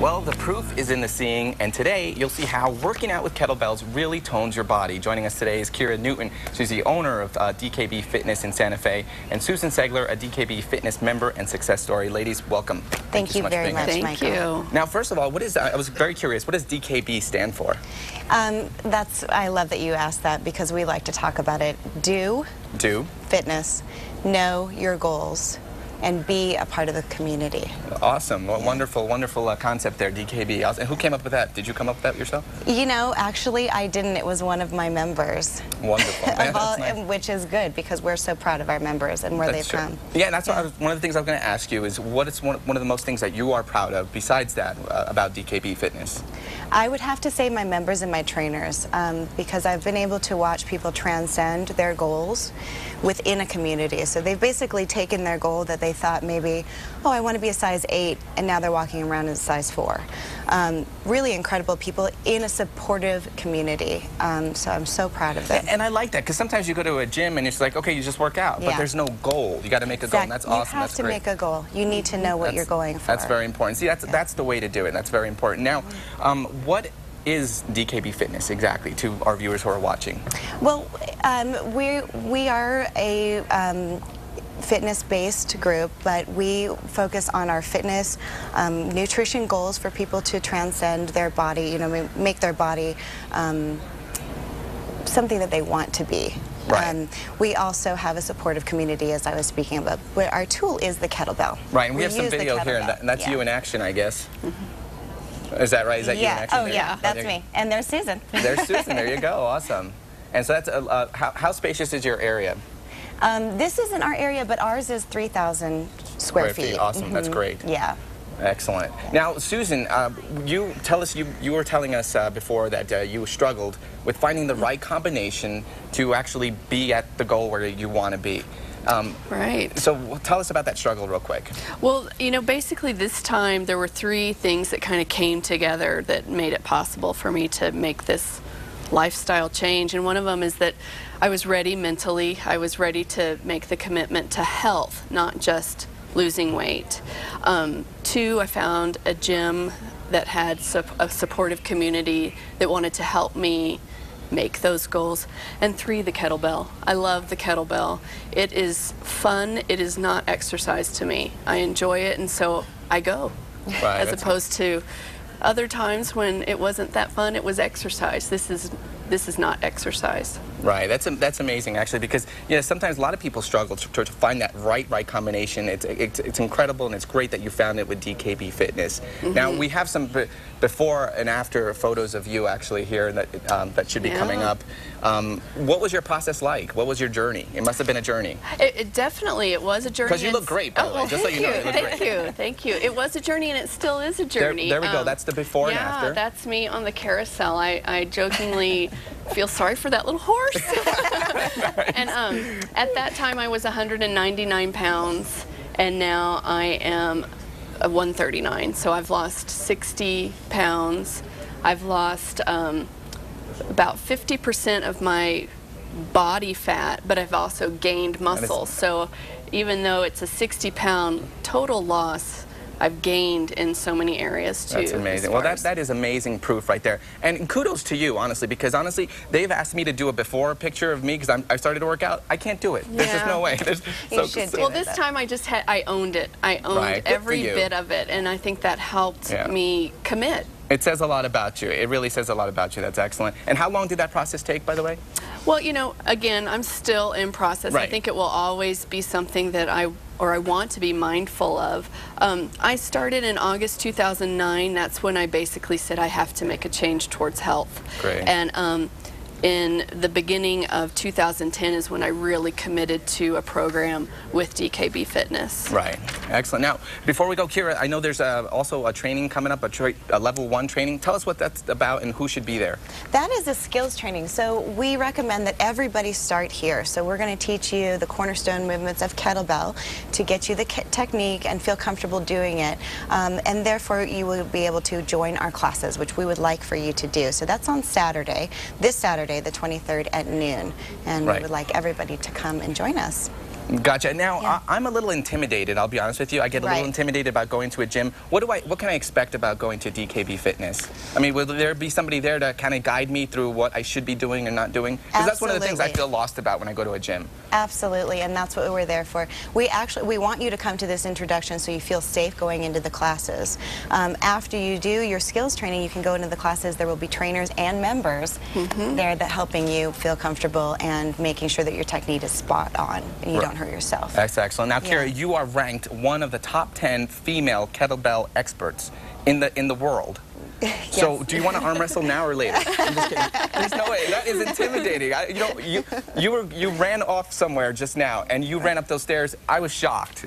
Well, the proof is in the seeing, and today you'll see how working out with kettlebells really tones your body. Joining us today is Keira Newton. She's the owner of DKB Fitness in Santa Fe, and Susan Segler, a DKB Fitness Member and Success Story. Ladies, welcome. Thank you very much, Michael. Thank you. Now, first of all, I was very curious, what does DKB stand for? I love that you asked that because we like to talk about it. Do fitness, know your goals, and be a part of the community. Awesome. Well, wonderful, wonderful concept there, DKB. And who came up with that? Did you come up with that yourself? You know, actually, I didn't. It was one of my members. Wonderful. Yeah, nice. Which is good because we're so proud of our members and where they've come. Yeah, and that's one of the things I was going to ask you is what is one of the most things that you are proud of besides that about DKB Fitness? I would have to say my members and my trainers because I've been able to watch people transcend their goals within a community. So they've basically taken their goal that they thought maybe, oh, I want to be a size 8, and now they're walking around as a size 4. Really incredible people in a supportive community. So I'm so proud of them. And I like that because sometimes you go to a gym and it's like, okay, you just work out, but there's no goal. You got to make a goal, and that's awesome. You have to make a goal. You need to know what you're going for. That's very important. See, that's the way to do it. That's very important. Now, what is DKB Fitness exactly to our viewers who are watching? Well, we are a fitness-based group, but we focus on our fitness, nutrition goals for people to transcend their body, you know, make their body something that they want to be. Right. We also have a supportive community, as I was speaking about. But our tool is the kettlebell. Right, and we have some video here, and that's you in action, I guess. Is that right? Is that you in action? Oh, yeah, that's me. And there's Susan. There's Susan. There you go. Awesome. And so that's how spacious is your area? This isn't our area, but ours is 3,000 square feet. Awesome. That's great. Yeah. Excellent. Now, Susan, you were telling us before that you struggled with finding the right combination to actually be at the goal where you want to be. Right. So tell us about that struggle real quick. Well, you know, basically this time there were 3 things that kind of came together that made it possible for me to make this lifestyle change. And one of them is that I was ready mentally. I was ready to make the commitment to health, not just losing weight. 2, I found a gym that had a supportive community that wanted to help me make those goals. And 3, the kettlebell. I love the kettlebell. It is fun. It is not exercise to me. I enjoy it, and so I go. Right, as opposed to other times when it wasn't that fun, it was exercise. This is not exercise. Right, that's amazing actually, because sometimes a lot of people struggle to find that right combination. It's incredible, and it's great that you found it with DKB Fitness. Now we have some before and after photos of you actually here that should be coming up. What was your process like? What was your journey? It must have been a journey. It definitely was a journey. Because you look great, by the way. Just so you know, you look great. Thank you. It was a journey, and it still is a journey. There we go. That's the before and after. Yeah, that's me on the carousel. I jokingly feel sorry for that little horse. And at that time I was 199 pounds, and now I am 139. So I've lost 60 pounds. I've lost about 50% of my body fat, but I've also gained muscle. So even though it's a 60-pound total loss, I've gained in so many areas too. That's amazing. Well, that is amazing proof right there. And kudos to you, honestly, because honestly, they've asked me to do a before picture of me because I started to work out. I can't do it. There's just no way. Well, this time I owned it. I owned every bit of it, and I think that helped me commit. It says a lot about you. It really says a lot about you. That's excellent. And how long did that process take, by the way? Well, you know, again, I'm still in process. I think it will always be something that I want to be mindful of. I started in August 2009. That's when I basically said I have to make a change towards health. Great. And in the beginning of 2010 is when I really committed to a program with DKB Fitness. Right. Excellent. Now, before we go, Keira, I know there's also a training coming up, a level 1 training. Tell us what that's about and who should be there. That is a skills training. So we recommend that everybody start here. So we're going to teach you the cornerstone movements of kettlebell to get you the technique and feel comfortable doing it. And therefore, you will be able to join our classes, which we would like for you to do. So that's on Saturday, this Saturday, the 23rd at noon. And we would like everybody to come and join us. Gotcha. Now, Yeah. I'm a little intimidated, I'll be honest with you. I get a little intimidated about going to a gym. What can I expect about going to DKB Fitness? I mean, will there be somebody there to kind of guide me through what I should be doing and not doing? Because that's one of the things I feel lost about when I go to a gym. Absolutely, and that's what we're there for. We want you to come to this introduction so you feel safe going into the classes. After you do your skills training, you can go into the classes. There will be trainers and members there that helping you feel comfortable and making sure that your technique is spot on and you don't hurt yourself. That's excellent. Now, Keira, you are ranked one of the top 10 female kettlebell experts in the world. Yes. So, do you want to arm wrestle now or later? I'm just kidding. There's no way. That is intimidating. You ran off somewhere just now, and you ran up those stairs. I was shocked.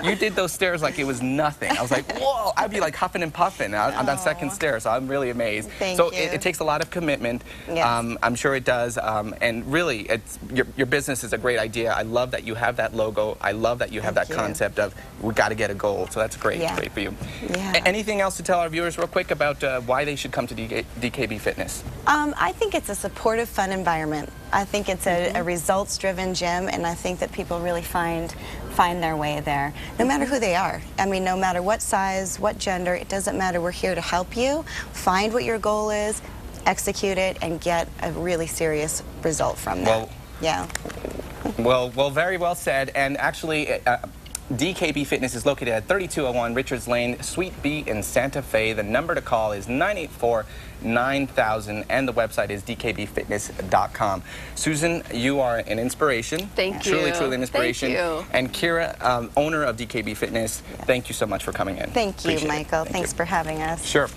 You did those stairs like it was nothing. I was like, whoa! I'd be like huffing and puffing on that second stair. So I'm really amazed. Thank you. It takes a lot of commitment. Yes. I'm sure it does. And really, your business is a great idea. I love that you have that logo. I love that you have that concept of we got to get a goal. So that's great. Great for you. Yeah. Anything else to tell our viewers real quick about why they should come to DKB Fitness? I think it's a supportive, fun environment. I think it's a results-driven gym, and I think that people really find their way there, no matter who they are. I mean, no matter what size, what gender, it doesn't matter. We're here to help you find what your goal is, execute it, and get a really serious result from that. Well, very well said. And actually, DKB Fitness is located at 3201 Richards Lane, Suite B in Santa Fe. The number to call is 984-9000, and the website is dkbfitness.com. Susan, you are an inspiration. Thank you. Truly an inspiration. Thank you. And Keira, owner of DKB Fitness, thank you so much for coming in. Thank you, Appreciate it. Michael. Thanks for having us. Sure.